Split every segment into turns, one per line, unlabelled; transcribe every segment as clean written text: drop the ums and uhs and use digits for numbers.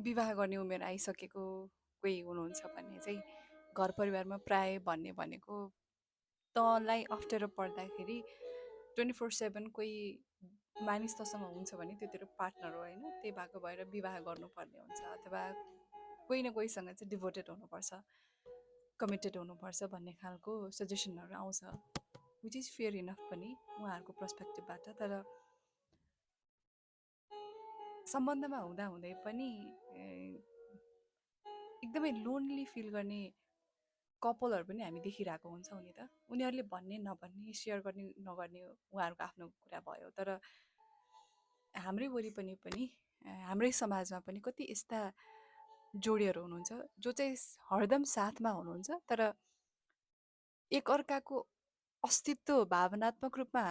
विवाह गर्ने उमेर आइसकेको कोही हुनुहुन्छ भने चाहिँ घर परिवारमा प्राय भन्ने भनेको तँलाई अप्ठ्यारो पर्दाखेरि 24/7 कोही मानिस तसँग हुन्छ भने त्यो तेरो पार्टनर हो होइन, त्यही भएको भएर विवाह गर्नुपर्ने हुन्छ अथवा कोही न कोहीसँग चाहिँ डिभोटेड हुनुपर्छ, कमिटेड हुनुपर्छ भन्ने खालको सजेसनहरू आउँछ, विच इज फेयर इनफ पनि उहाँहरूको पर्सपेक्टिभबाट। तर सम्बन्धमा हुँदाहुँदै पनि एकदमै लोनली फिल गर्ने कपालहरू पनि हामी देखिरहेको हुन्छौँ नि त। उनीहरूले भन्ने नभन्ने, सेयर गर्ने नगर्ने उहाँहरूको आफ्नो कुरा भयो, तर हाम्रै वरिपरि पनि हाम्रै समाजमा पनि कति यस्ता जोडीहरू हुनुहुन्छ जो चाहिँ हरदम साथमा हुनुहुन्छ, तर एकअर्काको अस्तित्व भावनात्मक रूपमा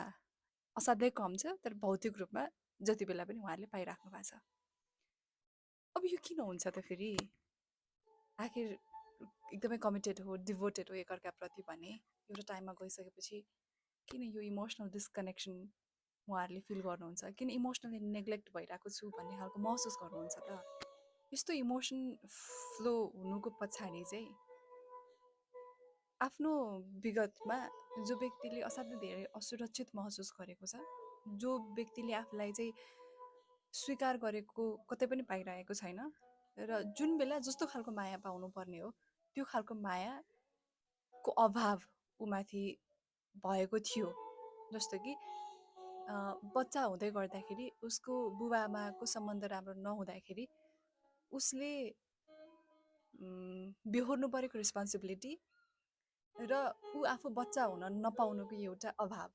असाध्यै कम छ, तर भौतिक रूपमा जति बेला पनि उहाँहरूले पाइराख्नु भएको छ। अब यो किन हुन्छ त फेरि? आखिर एकदमै कमिटेड हो, डिभोटेड हो एकअर्काप्रति भने एउटा टाइममा गइसकेपछि किन यो इमोसनल डिस्कनेक्सन उहाँहरूले फिल गर्नुहुन्छ, किन इमोसनली नेग्लेक्ट भइरहेको छु भन्ने खालको महसुस गर्नुहुन्छ त? यस्तो इमोसन फ्लो हुनुको पछाडि चाहिँ आफ्नो विगतमा जो व्यक्तिले असाध्यै धेरै असुरक्षित महसुस गरेको छ, जो व्यक्तिले आफूलाई चाहिँ स्वीकार गरेको कतै पनि पाइरहेको छैन, र जुन बेला जस्तो खालको माया पाउनुपर्ने हो त्यो खालको मायाको अभाव उमाथि भएको थियो। जस्तो कि बच्चा हुँदै गर्दाखेरि उसको बुबा आमाको सम्बन्ध राम्रो नहुँदाखेरि उसले बेहोर्नु परेको रेस्पोन्सिबिलिटी र ऊ आफू बच्चा हुन नपाउनुको एउटा अभाव,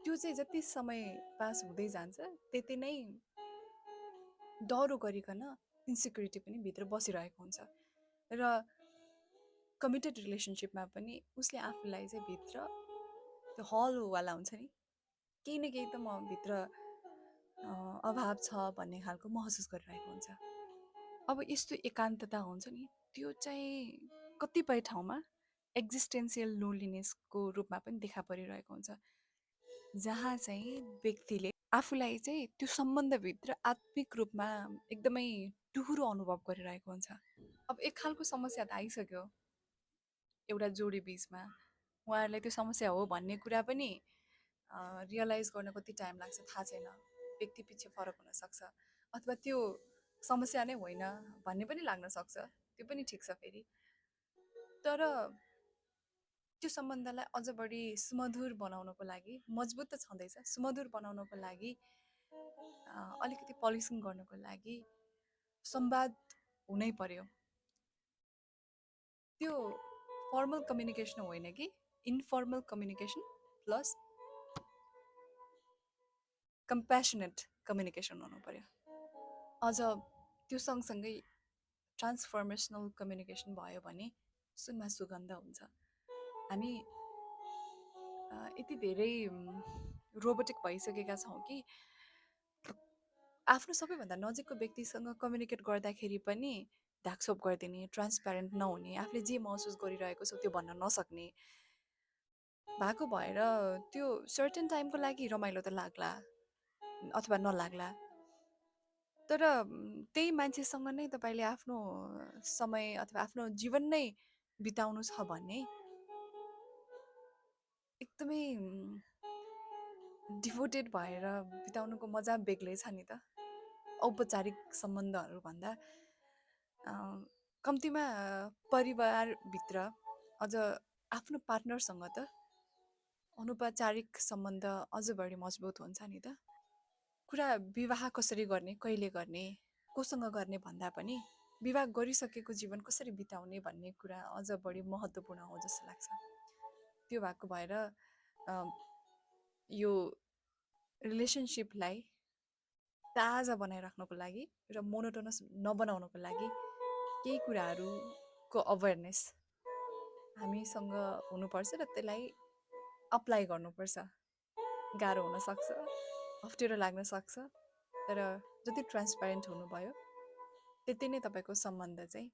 त्यो चाहिँ जति समय पास हुँदै जान्छ त्यति नै डरो गरिकन इन्सिक्युरिटी पनि भित्र बसिरहेको हुन्छ। र कमिटेड रिलेसनसिपमा पनि उसले आफूलाई चाहिँ भित्र त्यो हलवाला हुन्छ नि, केही न केही त म भित्र अभाव छ भन्ने खालको महसुस गरिरहेको हुन्छ। अब यस्तो एकान्तता हुन्छ नि, त्यो चाहिँ कतिपय ठाउँमा एक्जिस्टेन्सियल लोनलिनेसको रूपमा पनि देखा परिरहेको हुन्छ, जहाँ चाहिँ व्यक्तिले आफूलाई चाहिँ त्यो सम्बन्धभित्र आत्मिक रूपमा एकदमै टुहुरो अनुभव गरिरहेको हुन्छ। अब एक खालको समस्या त आइसक्यो एउटा जोडी बिचमा, उहाँहरूलाई त्यो समस्या हो भन्ने कुरा पनि रियलाइज गर्न कति टाइम लाग्छ थाहा छैन, व्यक्ति पछि फरक हुनसक्छ, अथवा त्यो समस्या नै होइन भन्ने पनि लाग्न सक्छ, त्यो पनि ठिक छ फेरि। तर त्यो सम्बन्धलाई अझ बढी सुमधुर बनाउनको लागि, मजबुत त छँदैछ, सुमधुर बनाउनको लागि अलिकति पलिसिङ गर्नको लागि संवाद हुनै पर्यो। त्यो फर्मल कम्युनिकेसन होइन कि इन्फर्मल कम्युनिकेसन प्लस कम्प्यासनेट कम्युनिकेसन हुनु पर्यो। अझ त्यो सँगसँगै ट्रान्सफर्मेसनल कम्युनिकेसन भयो भने सुनमा सुगन्ध हुन्छ। हामी यति धेरै रोबोटिक भइसकेका छौँ कि आफ्नो सबैभन्दा नजिकको व्यक्तिसँग कम्युनिकेट गर्दाखेरि पनि ढाकछोप गरिदिने, ट्रान्सप्यारेन्ट नहुने, आफूले जे महसुस गरिरहेको छ त्यो भन्न नसक्ने भएको भएर त्यो सर्टेन टाइमको लागि रमाइलो त लाग्ला अथवा नलाग्ला, तर त्यही मान्छेसँग नै तपाईँले आफ्नो समय अथवा आफ्नो जीवन नै बिताउनु छ भने एकदमै डिभोटेड भएर बिताउनुको मजा बेग्लै छ नि त। औपचारिक सम्बन्धहरू भन्दा कम्तीमा परिवारभित्र अझ आफ्नो पार्टनरसँग त अनौपचारिक सम्बन्ध अझ बढी मजबुत हुन्छ नि त। कुरा विवाह कसरी गर्ने, कहिले गर्ने, कोसँग गर्ने भन्दा पनि विवाह गरिसकेको जीवन कसरी बिताउने भन्ने कुरा अझ बढी महत्त्वपूर्ण हो जस्तो लाग्छ। त्यो भएको भएर यो रिलेसनसिपलाई ताजा बनाइराख्नको लागि र मोनोटोनस नबनाउनको लागि केही कुराहरूको अवेरनेस हामीसँग हुनुपर्छ र त्यसलाई अप्लाई गर्नुपर्छ। गाह्रो हुनसक्छ, अप्ठ्यारो लाग्न सक्छ, तर जति ट्रान्सप्यारेन्ट हुनुभयो त्यति नै तपाईँको सम्बन्ध चाहिँ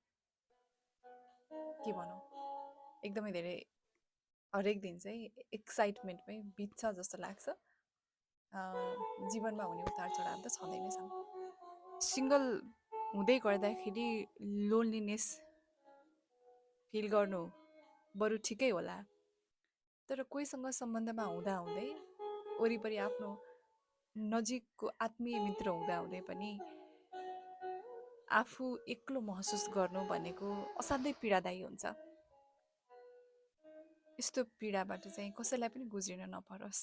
के भनौँ एकदमै धेरै हरेक दिन चाहिँ एक्साइटमेन्टमै बित्छ जस्तो लाग्छ। जीवनमा हुने उतार चढाव त छँदै नै छन्। सिङ्गल हुँदै गर्दाखेरि लोन्लिनेस फिल गर्नु बरु ठिकै होला। तर कोहीसँग सम्बन्धमा हुँदाहुँदै वरिपरि आफ्नो नजिकको आत्मीय मित्र हुँदाहुँदै पनि आफू एक्लो महसुस गर्नु भनेको असाध्यै पीडादायी हुन्छ। यस्तो पीडाबाट चाहिँ कसैलाई पनि गुज्रिन नपरोस्।